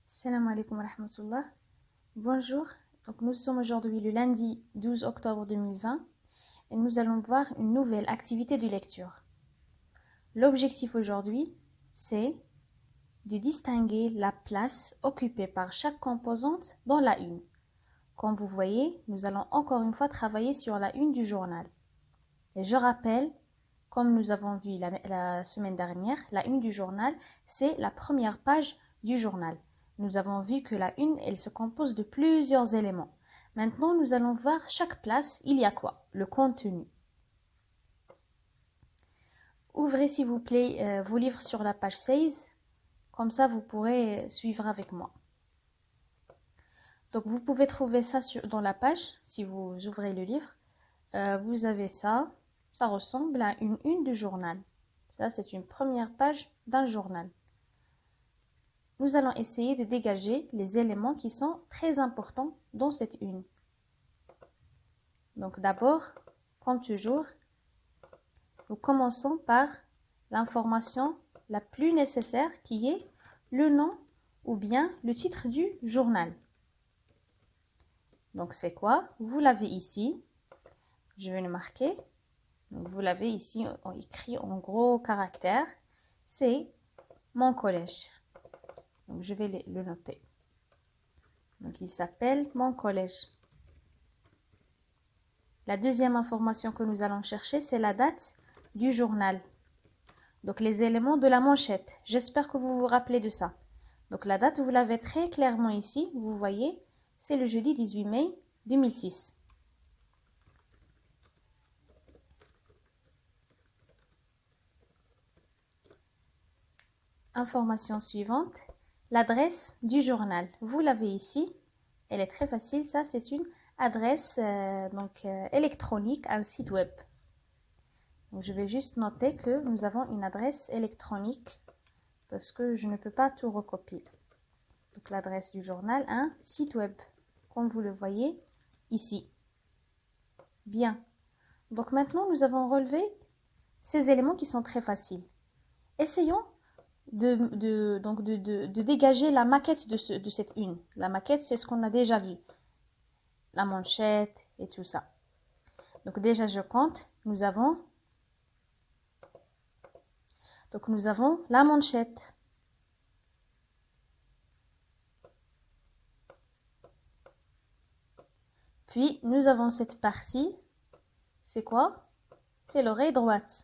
Salam alaikum wa rahmatullah. Bonjour, donc nous sommes aujourd'hui le lundi 12 octobre 2020 et nous allons voir une nouvelle activité de lecture. L'objectif aujourd'hui, c'est de distinguer la place occupée par chaque composante dans la une. Comme vous voyez, nous allons encore une fois travailler sur la une du journal. Et je rappelle, comme nous avons vu la semaine dernière, la une du journal, c'est la première page du journal. Nous avons vu que la une, elle se compose de plusieurs éléments. Maintenant, nous allons voir chaque place, il y a quoi? Le contenu. Ouvrez s'il vous plaît vos livres sur la page 16, comme ça vous pourrez suivre avec moi. Donc vous pouvez trouver ça dans la page, si vous ouvrez le livre. Vous avez ça, ça ressemble à une du journal. Ça, c'est une première page d'un journal. Nous allons essayer de dégager les éléments qui sont très importants dans cette une. Donc d'abord, comme toujours, nous commençons par l'information la plus nécessaire qui est le nom ou bien le titre du journal. Donc c'est quoi? Vous l'avez ici. Je vais le marquer. Donc, vous l'avez ici écrit en gros caractères. C'est mon collège. Donc je vais le noter. Donc il s'appelle mon collège. La deuxième information que nous allons chercher, c'est la date du journal. Donc les éléments de la manchette. J'espère que vous vous rappelez de ça. Donc la date, vous l'avez très clairement ici. Vous voyez, c'est le jeudi 18 mai 2006. Information suivante, l'adresse du journal. Vous l'avez ici. Elle est très facile. Ça, c'est une adresse électronique, un site web. Donc, je vais juste noter que nous avons une adresse électronique parce que je ne peux pas tout recopier. Donc, l'adresse du journal, un site web, comme vous le voyez ici. Bien. Donc, maintenant, nous avons relevé ces éléments qui sont très faciles. Essayons de dégager la maquette de cette une. La maquette, c'est ce qu'on a déjà vu. La manchette et tout ça. Donc déjà, je compte. Nous avons la manchette. Puis, nous avons cette partie. C'est quoi? C'est l'oreille droite.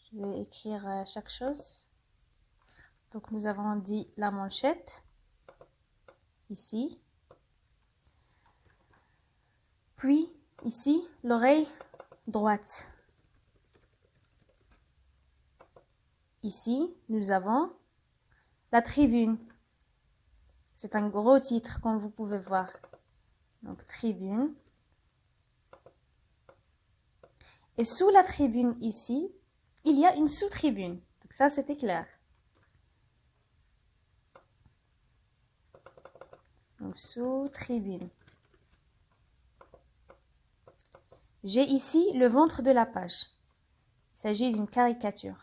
Je vais écrire chaque chose. Donc, nous avons dit la manchette. Ici. Puis, ici, l'oreille droite. Ici, nous avons la tribune. C'est un gros titre, comme vous pouvez voir. Donc, tribune. Et sous la tribune, ici, il y a une sous-tribune. Donc, ça, c'était clair. Donc, sous-tribune. J'ai ici le ventre de la page. Il s'agit d'une caricature.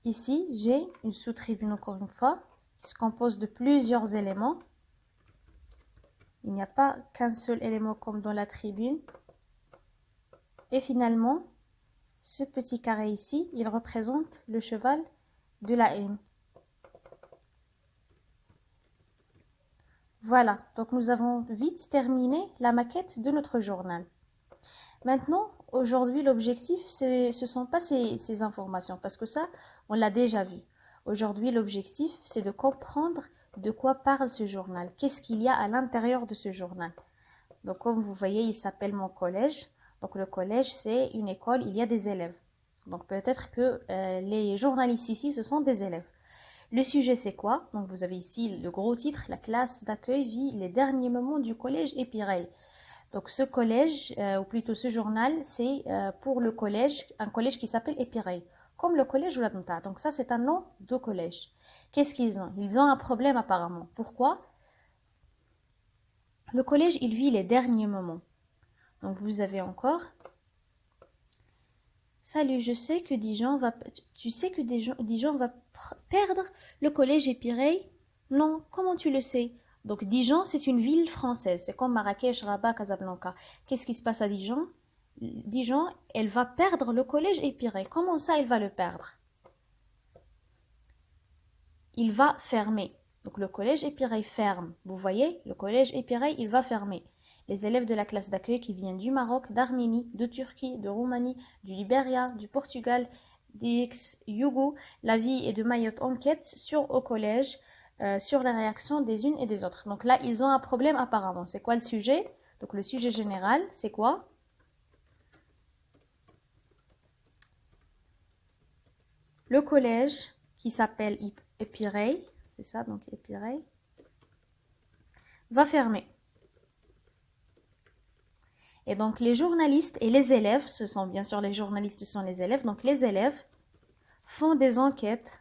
Ici, j'ai une sous-tribune encore une fois, qui se compose de plusieurs éléments. Il n'y a pas qu'un seul élément comme dans la tribune. Et finalement, ce petit carré ici, il représente le cheval de la une. Voilà, donc nous avons vite terminé la maquette de notre journal. Maintenant, aujourd'hui, l'objectif, ce ne sont pas ces informations, parce que ça, on l'a déjà vu. Aujourd'hui, l'objectif, c'est de comprendre de quoi parle ce journal. Qu'est-ce qu'il y a à l'intérieur de ce journal? Donc, comme vous voyez, il s'appelle mon collège. Donc, le collège, c'est une école, il y a des élèves. Donc, peut-être que les journalistes ici, ce sont des élèves. Le sujet, c'est quoi? Donc, vous avez ici le gros titre, la classe d'accueil vit les derniers moments du collège Épirey. Donc, ce collège, ou plutôt ce journal, c'est pour le collège, un collège qui s'appelle Épirey, comme le collège Ouladnta. Donc, ça, c'est un nom de collège. Qu'est-ce qu'ils ont? Ils ont un problème apparemment. Pourquoi? Le collège, il vit les derniers moments. Donc vous avez encore. Salut, je sais que Dijon va... Tu sais que Dijon va perdre le collège Épirey? Non, comment tu le sais? Donc Dijon, c'est une ville française. C'est comme Marrakech, Rabat, Casablanca. Qu'est-ce qui se passe à Dijon? Dijon, elle va perdre le collège Épirey. Comment ça, elle va le perdre? Il va fermer. Donc le collège Épirey ferme. Vous voyez, le collège Épirey, il va fermer. Les élèves de la classe d'accueil qui viennent du Maroc, d'Arménie, de Turquie, de Roumanie, du Libéria, du Portugal, d'ex-Yougou, la vie et de Mayotte enquêtent au collège sur les réactions des unes et des autres. Donc là, ils ont un problème apparemment. C'est quoi le sujet? Donc le sujet général, c'est quoi? Le collège qui s'appelle Épirey, c'est ça, donc Épirey, va fermer. Et donc les journalistes et les élèves, ce sont bien sûr les journalistes, ce sont les élèves, donc les élèves font des enquêtes.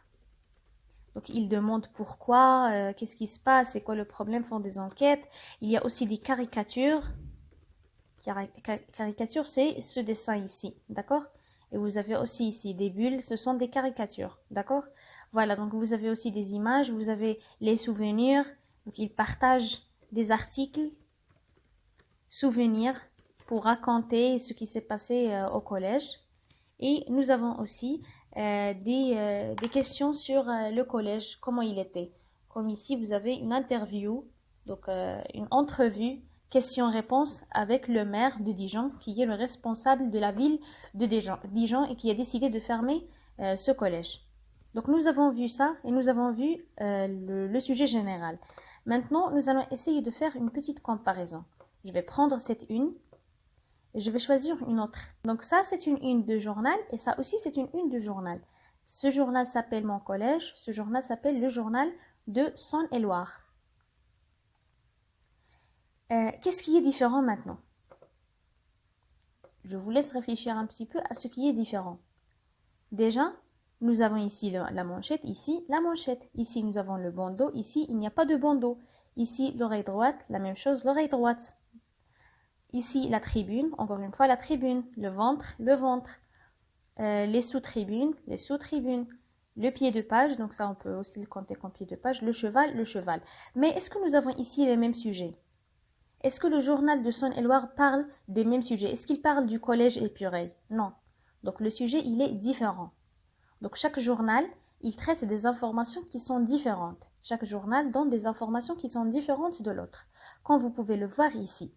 Donc ils demandent pourquoi, qu'est-ce qui se passe, c'est quoi le problème, font des enquêtes. Il y a aussi des caricatures. Caricatures, c'est ce dessin ici, d'accord? Et vous avez aussi ici des bulles, ce sont des caricatures, d'accord? Voilà, donc vous avez aussi des images, vous avez les souvenirs. Donc ils partagent des articles, souvenirs, pour raconter ce qui s'est passé au collège. Et nous avons aussi des questions sur le collège, comment il était. Comme ici, vous avez une interview, donc une entrevue, question-réponse avec le maire de Dijon, qui est le responsable de la ville de Dijon et qui a décidé de fermer ce collège. Donc nous avons vu ça et nous avons vu le sujet général. Maintenant, nous allons essayer de faire une petite comparaison. Je vais prendre cette une et je vais choisir une autre. Donc ça, c'est une une de journal et ça aussi, c'est une de journal. Ce journal s'appelle Mon Collège, ce journal s'appelle le journal de Saône-et-Loire. Qu'est-ce qui est différent maintenant? Je vous laisse réfléchir un petit peu à ce qui est différent. Déjà, nous avons ici la manchette, ici la manchette. Ici, nous avons le bandeau, ici, il n'y a pas de bandeau. Ici, l'oreille droite, la même chose, l'oreille droite. Ici, la tribune, encore une fois, la tribune, le ventre, les sous-tribunes, les sous-tribunes, le pied de page, donc ça on peut aussi le compter comme pied de page, le cheval, le cheval. Mais est-ce que nous avons ici les mêmes sujets? Est-ce que le journal de Saône-et-Loire parle des mêmes sujets? Est-ce qu'il parle du collège Épirey? Non. Donc le sujet, il est différent. Donc chaque journal, il traite des informations qui sont différentes. Chaque journal donne des informations qui sont différentes de l'autre, comme vous pouvez le voir ici.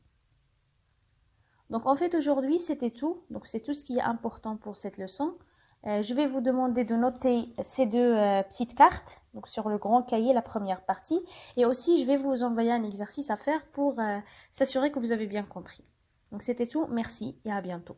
Donc en fait aujourd'hui c'était tout, donc c'est tout ce qui est important pour cette leçon. Je vais vous demander de noter ces deux petites cartes, donc sur le grand cahier la première partie, et aussi je vais vous envoyer un exercice à faire pour s'assurer que vous avez bien compris. Donc c'était tout, merci et à bientôt.